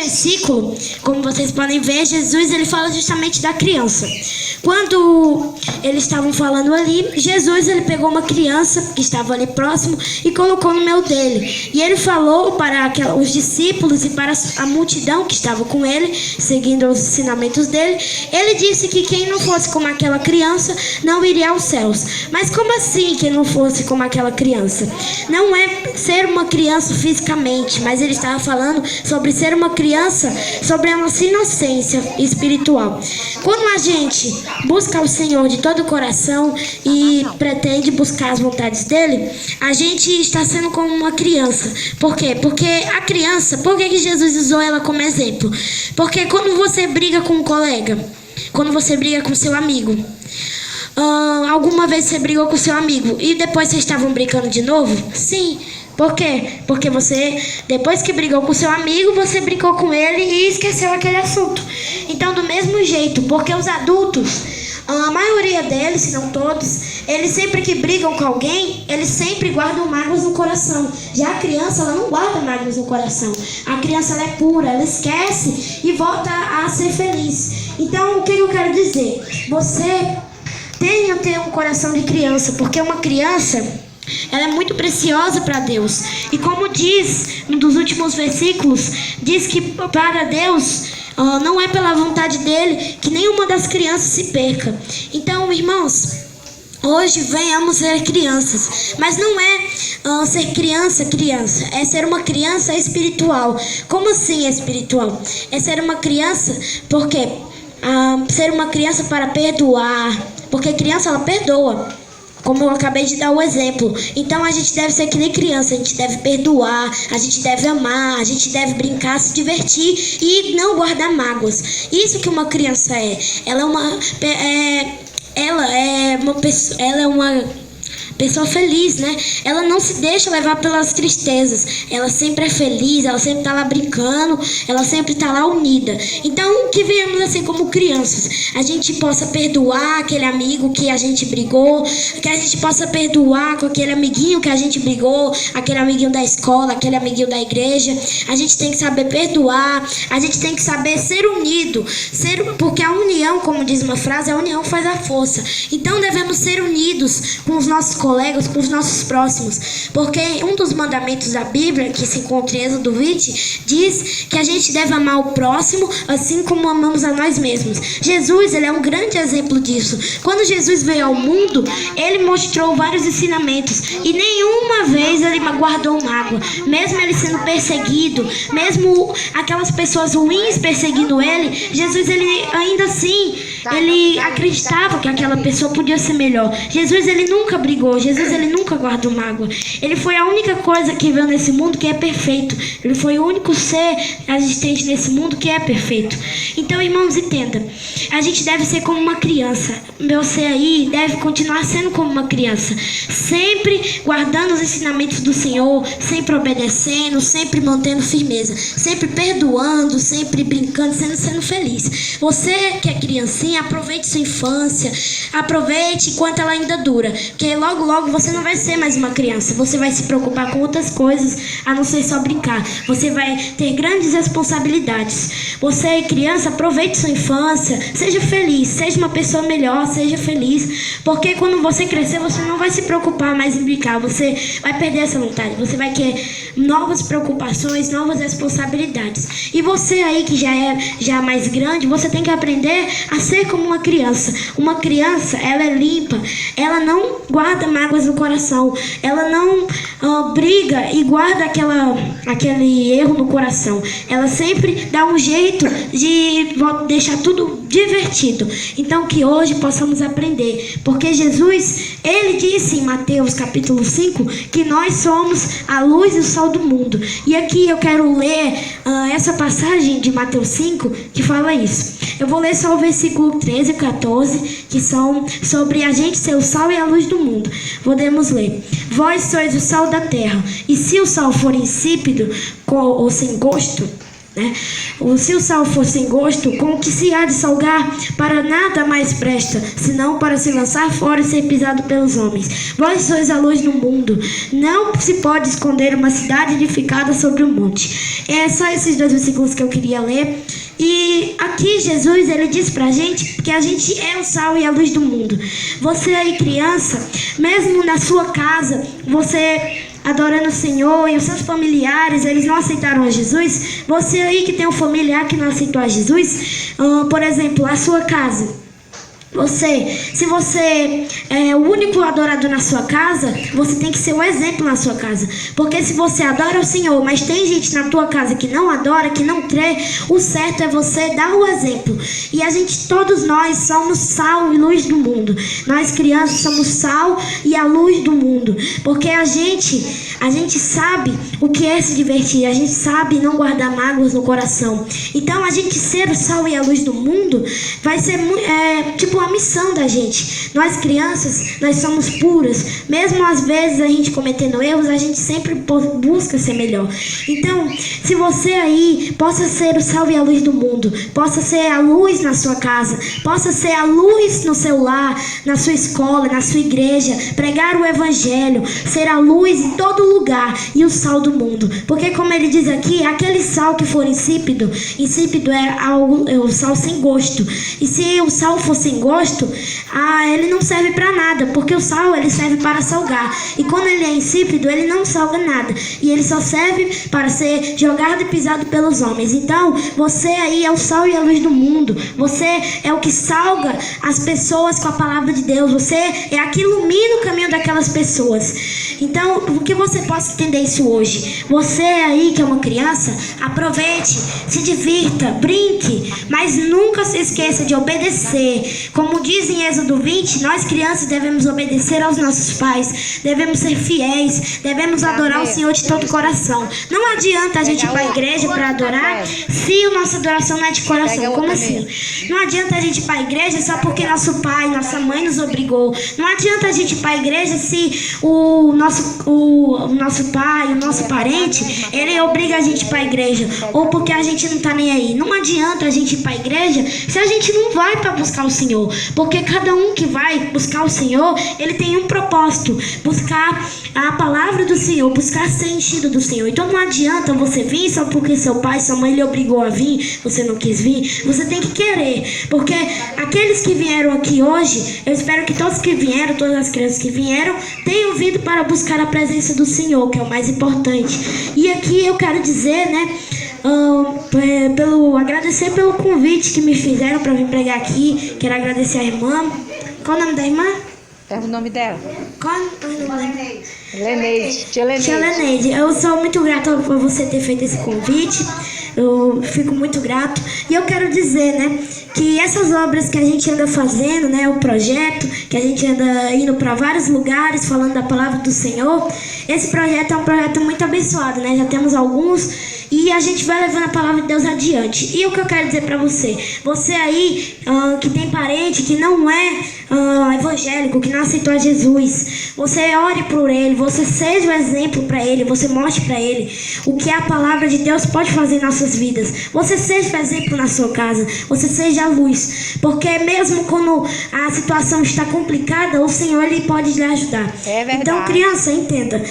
versículo, como vocês podem ver, Jesus ele fala justamente da criança. Quando eles estavam falando ali, Jesus ele pegou uma criança que estava ali próximo e colocou no meio dele. E ele falou para os discípulos e para a multidão que estava com ele, seguindo os ensinamentos dele. Ele disse que quem não fosse como aquela criança não iria aos céus. Mas como assim quem não fosse como aquela criança? Não é ser uma criança fisicamente, mas ele estava falando sobre ser uma criança, sobre a nossa inocência espiritual. Quando a gente busca o Senhor de todo o coração e pretende buscar as vontades dele, a gente está sendo como uma criança. Por quê? Porque a criança, por que Jesus usou ela como exemplo? Porque quando você briga com um colega, quando você briga com seu amigo, alguma vez você brigou com seu amigo e depois vocês estavam brincando de novo? Sim. Por quê? Porque você, depois que brigou com seu amigo, você brincou com ele e esqueceu aquele assunto. Então, do mesmo jeito, porque os adultos, a maioria deles, se não todos, eles sempre que brigam com alguém, eles sempre guardam mágoas no coração. Já a criança, ela não guarda mágoas no coração. A criança, ela é pura, ela esquece e volta a ser feliz. Então, o que eu quero dizer? Você tenha ter um coração de criança, porque uma criança, ela é muito preciosa para Deus. E como diz um dos últimos versículos, diz que para Deus não é pela vontade dele que nenhuma das crianças se perca. Então, irmãos, hoje venhamos ser crianças. Mas não é ser criança, é ser uma criança espiritual. Como assim espiritual? É ser uma criança porque ser uma criança para perdoar. Porque criança, ela perdoa. Como eu acabei de dar o exemplo. Então a gente deve ser que nem criança. A gente deve perdoar, a gente deve amar, a gente deve brincar, se divertir e não guardar mágoas. Isso que uma criança é. Ela é uma pessoa feliz, né? Ela não se deixa levar pelas tristezas. Ela sempre é feliz, ela sempre tá lá brincando, ela sempre tá lá unida. Então, que venhamos assim como crianças. A gente possa perdoar aquele amigo que a gente brigou, que a gente possa perdoar com aquele amiguinho que a gente brigou, aquele amiguinho da escola, aquele amiguinho da igreja. A gente tem que saber perdoar, a gente tem que saber ser unido, porque a união, como diz uma frase, a união faz a força. Então, devemos ser unidos com os nossos colegas, com os nossos próximos, porque um dos mandamentos da Bíblia, que se encontra em Êxodo 20, diz que a gente deve amar o próximo assim como amamos a nós mesmos. Jesus, ele é um grande exemplo disso. Quando Jesus veio ao mundo, ele mostrou vários ensinamentos e nenhuma vez ele guardou mágoa, mesmo ele sendo perseguido, mesmo aquelas pessoas ruins perseguindo ele, Jesus, ele ainda assim, ele acreditava que aquela pessoa podia ser melhor. Jesus, ele nunca brigou. Jesus, ele nunca guardou mágoa. Ele foi a única coisa que veio nesse mundo que é perfeito. Ele foi o único ser existente nesse mundo que é perfeito. Então, irmãos, entenda. A gente deve ser como uma criança. Você aí deve continuar sendo como uma criança. Sempre guardando os ensinamentos do Senhor, sempre obedecendo, sempre mantendo firmeza, sempre perdoando, sempre brincando, sendo feliz. Você que é criancinha, aproveite sua infância, aproveite enquanto ela ainda dura, porque logo você não vai ser mais uma criança, você vai se preocupar com outras coisas, a não ser só brincar. Você vai ter grandes responsabilidades. Você, criança, aproveite sua infância, seja feliz, seja uma pessoa melhor, seja feliz, porque quando você crescer, você não vai se preocupar mais em brincar, você vai perder essa vontade, você vai querer novas preocupações, novas responsabilidades. E você aí que já é mais grande, você tem que aprender a ser como uma criança. Uma criança, ela é limpa, ela não guarda mágoas no coração, ela não briga e guarda aquele erro no coração. Ela sempre dá um jeito de deixar tudo divertido. Então que hoje possamos aprender, porque Jesus, ele disse em Mateus capítulo 5 que nós somos a luz e o sal do mundo. E aqui eu quero ler essa passagem de Mateus 5 que fala isso. Eu vou ler só o versículo 13 e 14, que são sobre a gente ser o sal e a luz do mundo. Podemos ler: vós sois o sal da terra, e se o sal for insípido ou sem gosto, Se o sal for sem gosto, com o que se há de salgar? Para nada mais presta, senão para se lançar fora e ser pisado pelos homens. Vós sois a luz do mundo. Não se pode esconder uma cidade edificada sobre um monte. É só esses 2 versículos que eu queria ler. E aqui Jesus, ele diz pra gente que a gente é o sal e a luz do mundo. Você aí, criança, mesmo na sua casa, você adorando o Senhor e os seus familiares, eles não aceitaram a Jesus. Você aí que tem um familiar que não aceitou a Jesus, por exemplo, a sua casa. Se você é o único adorador na sua casa, você tem que ser o exemplo na sua casa. Porque se você adora o Senhor, mas tem gente na tua casa que não adora, que não crê, o certo é você dar o exemplo. E todos nós somos sal e luz do mundo. Nós crianças somos sal e a luz do mundo. Porque a gente sabe o que é se divertir, a gente sabe não guardar mágoas no coração. Então a gente ser o sal e a luz do mundo vai ser tipo a missão da gente. Nós crianças, nós somos puras. Mesmo às vezes a gente cometendo erros, a gente sempre busca ser melhor. Então, se você aí possa ser o sal e a luz do mundo, possa ser a luz na sua casa, possa ser a luz no seu lar, na sua escola, na sua igreja, pregar o evangelho, ser a luz em todo lugar e o sal do mundo. Porque como ele diz aqui, aquele sal que for insípido é o sal sem gosto. E se o sal for sem gosto, ele não serve para nada, porque o sal ele serve para salgar. E quando ele é insípido, ele não salga nada. E ele só serve para ser jogado e pisado pelos homens. Então, você aí é o sal e a luz do mundo. Você é o que salga as pessoas com a palavra de Deus. Você é a que ilumina o caminho daquelas pessoas. Então, o que você possa entender isso hoje? Você aí que é uma criança, aproveite, se divirta, brinque, mas nunca se esqueça de obedecer. Como diz em Êxodo 20, nós crianças devemos obedecer aos nossos pais, devemos ser fiéis, devemos adorar o Senhor de todo o coração. Não adianta a gente ir para a igreja para adorar se a nossa adoração não é de coração. Como assim? Não adianta a gente ir para a igreja só porque nosso pai, nossa mãe nos obrigou. Não adianta a gente ir para a igreja se o nosso pai, o nosso parente, ele obriga a gente para a igreja, ou porque a gente não está nem aí. Não adianta a gente ir para a igreja se a gente não vai para buscar o Senhor. Porque cada um que vai buscar o Senhor, ele tem um propósito: buscar a palavra do Senhor, buscar ser enchido do Senhor. Então não adianta você vir só porque seu pai, sua mãe lhe obrigou a vir, você não quis vir. Você tem que querer, porque aqueles que vieram aqui hoje, eu espero que todos que vieram, todas as crianças que vieram, tenham vindo para buscar a presença do Senhor, que é o mais importante. E aqui eu quero dizer, agradecer pelo convite que me fizeram para vir pregar aqui. Quero agradecer a irmã. Qual o nome da irmã? É o nome dela. Qual o nome da irmã? Leneide. Tia Leneide. Eu sou muito grata por você ter feito esse convite. Eu fico muito grato. E eu quero dizer, que essas obras que a gente anda fazendo, o projeto, que a gente anda indo para vários lugares falando da palavra do Senhor, esse projeto é um projeto muito abençoado, Já temos alguns e a gente vai levando a palavra de Deus adiante. E o que eu quero dizer para você aí que tem parente que não é evangélico, que não aceitou a Jesus, você ore por ele, você seja o exemplo para ele, você mostre para ele o que a palavra de Deus pode fazer em nossas vidas. Você seja o exemplo na sua casa, você seja a luz, porque mesmo quando a situação está complicada, o Senhor ele pode lhe ajudar. É verdade. Então, criança, entenda,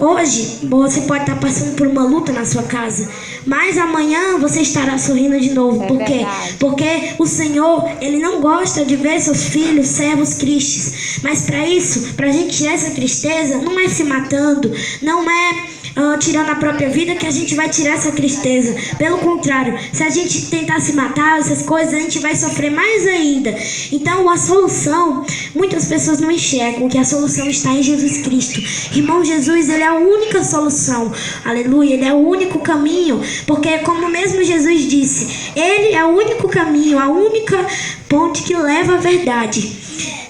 hoje você pode estar passando por uma luta na sua casa, mas amanhã você estará sorrindo de novo. Por quê? Porque o Senhor, ele não gosta de ver seus filhos servos tristes. Mas para isso, para a gente tirar essa tristeza, não é se matando, não é tirando a própria vida que a gente vai tirar essa tristeza. Pelo contrário, se a gente tentar se matar, essas coisas, a gente vai sofrer mais ainda. Então a solução, muitas pessoas não enxergam que a solução está em Jesus Cristo. Irmão, Jesus, ele é a única solução. Aleluia, ele é o único caminho. Porque como mesmo Jesus disse, ele é o único caminho, a única ponte que leva à verdade.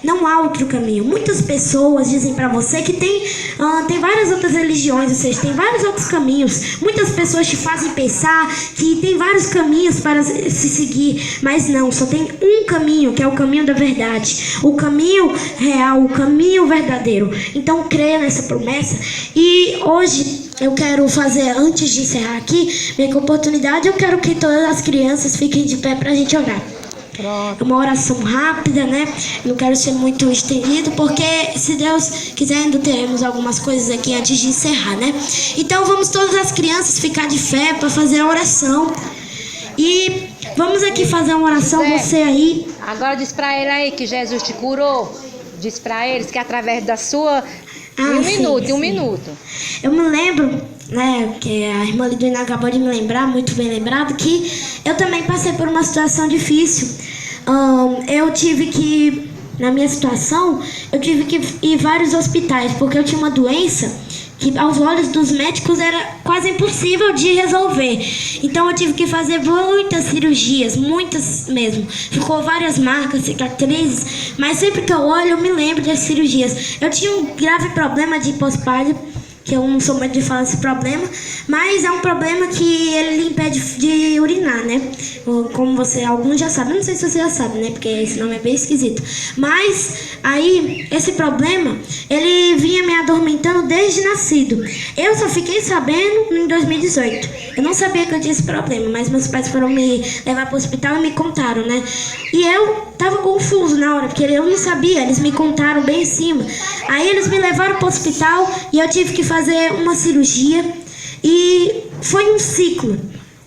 Não há outro caminho. Muitas pessoas dizem para você que tem várias outras religiões, ou seja, tem vários outros caminhos. Muitas pessoas te fazem pensar que tem vários caminhos para se seguir, mas não, só tem um caminho, que é o caminho da verdade, o caminho real, o caminho verdadeiro. Então creia nessa promessa. E hoje eu quero fazer, antes de encerrar aqui, minha oportunidade, eu quero que todas as crianças fiquem de pé pra gente orar. Pronto. É uma oração rápida, né? Não quero ser muito estendido, porque se Deus quiser ainda teremos algumas coisas aqui antes de encerrar, né? Então vamos todas as crianças ficar de fé para fazer a oração. E vamos aqui fazer uma oração, José, você aí. Agora diz pra ele aí que Jesus te curou. Diz pra eles que através da sua... um minuto. Eu me lembro, né, que a irmã Liduína acabou de me lembrar, muito bem lembrado, que eu também passei por uma situação difícil. Eu tive que, na minha situação, eu tive que ir em vários hospitais, porque eu tinha uma doença que aos olhos dos médicos era quase impossível de resolver. Então eu tive que fazer muitas cirurgias, muitas mesmo. Ficou várias marcas, cicatrizes, mas sempre que eu olho eu me lembro das cirurgias. Eu tinha um grave problema de pós-parto, que eu não sou muito de falar desse problema, mas é um problema que ele impede de urinar, né? Como alguns já sabem, não sei se você já sabe, né? Porque esse nome é bem esquisito. Mas aí, esse problema, ele vinha me atormentando desde nascido. Eu só fiquei sabendo em 2018. Eu não sabia que eu tinha esse problema, mas meus pais foram me levar para o hospital e me contaram, né? E eu tava confuso na hora, porque eu não sabia, eles me contaram bem em cima. Aí eles me levaram para o hospital e eu tive que fazer uma cirurgia e foi um ciclo.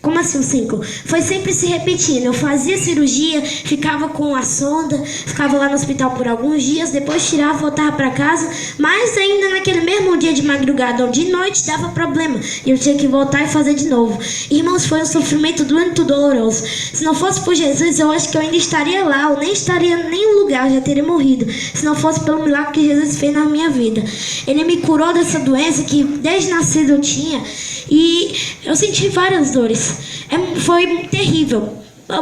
Como assim um ciclo? Foi sempre se repetindo. Eu fazia cirurgia, ficava com a sonda, ficava lá no hospital por alguns dias, depois tirava, voltava para casa, mas ainda naquele mesmo dia de madrugada ou de noite dava problema e eu tinha que voltar e fazer de novo. Irmãos, foi um sofrimento muito doloroso. Se não fosse por Jesus, eu acho que eu ainda estaria lá, eu nem estaria em nenhum lugar, eu já teria morrido, se não fosse pelo milagre que Jesus fez na minha vida. Ele me curou dessa doença que desde nascido eu tinha e eu senti várias dores. Foi terrível.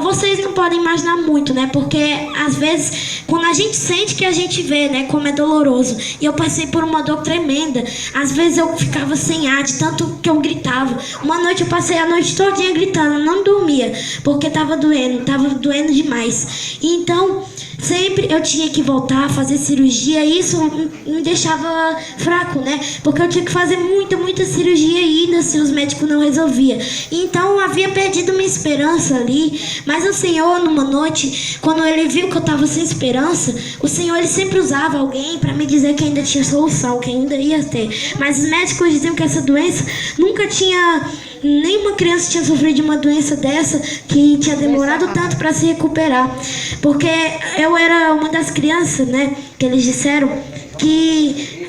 Vocês não podem imaginar muito, né? Porque às vezes, quando a gente sente que a gente vê, né? Como é doloroso. E eu passei por uma dor tremenda. Às vezes eu ficava sem ar, de tanto que eu gritava. Uma noite eu passei a noite todinha gritando, não dormia, porque tava doendo demais. E então, sempre eu tinha que voltar a fazer cirurgia e isso me deixava fraco, né? Porque eu tinha que fazer muita cirurgia ainda se os médicos não resolviam. Então eu havia perdido minha esperança ali. Mas o Senhor, numa noite, quando Ele viu que eu estava sem esperança, o Senhor Ele sempre usava alguém para me dizer que ainda tinha solução, que ainda ia ter. Mas os médicos diziam que essa doença nunca tinha... Nenhuma criança tinha sofrido de uma doença dessa que tinha demorado tanto para se recuperar. Porque eu era uma das crianças, né? Que eles disseram que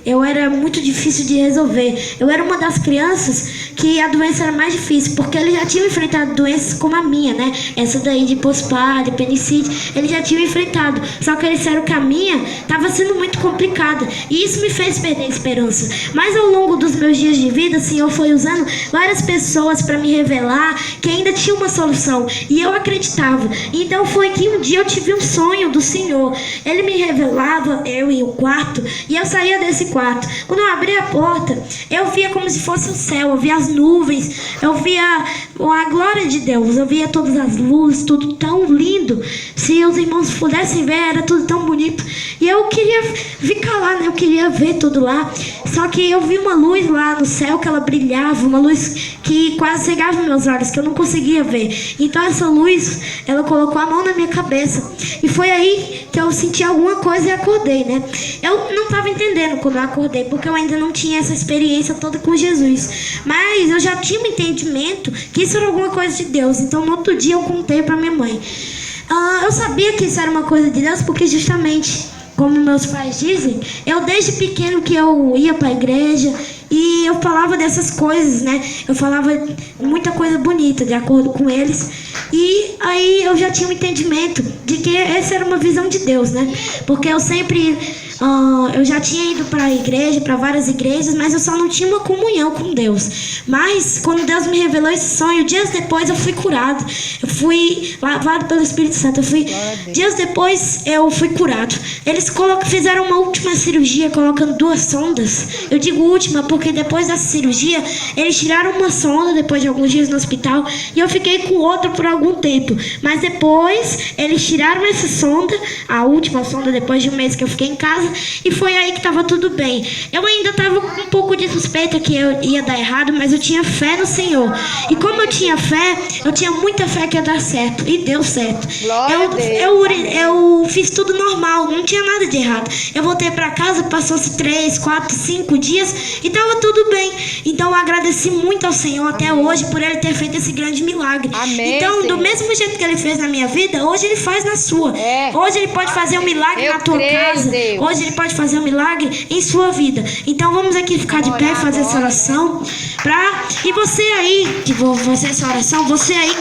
eu era muito difícil de resolver. Eu era uma das crianças que a doença era mais difícil, porque ele já tinha enfrentado doenças como a minha, né? Essa daí de pós-parto, apendicite, ele já tinha enfrentado. Só que eles disseram que a minha estava sendo muito complicada. E isso me fez perder a esperança. Mas ao longo dos meus dias de vida, o Senhor foi usando várias pessoas para me revelar que ainda tinha uma solução. E eu acreditava. Então foi que um dia eu tive um sonho do Senhor. Ele me revelava, eu em um quarto, e eu saía desse quarto. Quando eu abri a porta, eu via como se fosse o céu, eu via as nuvens, eu via a glória de Deus, eu via todas as luzes, tudo tão lindo. Se os irmãos pudessem ver, era tudo tão bonito. E eu queria ficar lá, né? Eu queria ver tudo lá. Só que eu vi uma luz lá no céu que ela brilhava, uma luz que quase cegava meus olhos, que eu não conseguia ver. Então essa luz, ela colocou a mão na minha cabeça. E foi aí que eu senti alguma coisa e acordei, né? Eu não estava entendendo quando eu acordei, porque eu ainda não tinha essa experiência toda com Jesus. Mas eu já tinha um entendimento que isso era alguma coisa de Deus. Então no outro dia eu contei para minha mãe. Eu sabia que isso era uma coisa de Deus porque justamente, como meus pais dizem, eu desde pequeno que eu ia para a igreja e eu falava dessas coisas, né? Eu falava muita coisa bonita de acordo com eles. E aí eu já tinha um entendimento de que essa era uma visão de Deus, né? Porque eu sempre... eu já tinha ido para a igreja, para várias igrejas, mas eu só não tinha uma comunhão com Deus. Mas quando Deus me revelou esse sonho, dias depois eu fui curado. Eu fui lavado pelo Espírito Santo. Dias depois eu fui curado. Eles fizeram uma última cirurgia colocando 2 sondas. Eu digo última porque depois dessa cirurgia eles tiraram uma sonda depois de alguns dias no hospital e eu fiquei com outra por algum tempo. Mas depois eles tiraram essa sonda, a última sonda, depois de um mês que eu fiquei em casa, e foi aí que estava tudo bem. Eu ainda estava com um pouco de suspeita que eu ia dar errado, mas eu tinha fé no Senhor. E como eu tinha fé, eu tinha muita fé que ia dar certo, e deu certo. Eu fiz tudo normal, não tinha nada de errado. Eu voltei para casa, passou-se 3, 4, 5 dias e estava tudo bem. Então eu agradeci muito ao Senhor até hoje por Ele ter feito esse grande milagre. Amém, então, Senhor. do mesmo jeito que Ele fez na minha vida, hoje Ele faz na sua. Hoje Ele pode fazer um milagre na tua casa. Deus. Hoje Ele pode fazer um milagre em sua vida. Então vamos aqui ficar de pé e fazer essa oração. E você aí, que vou fazer essa oração, você aí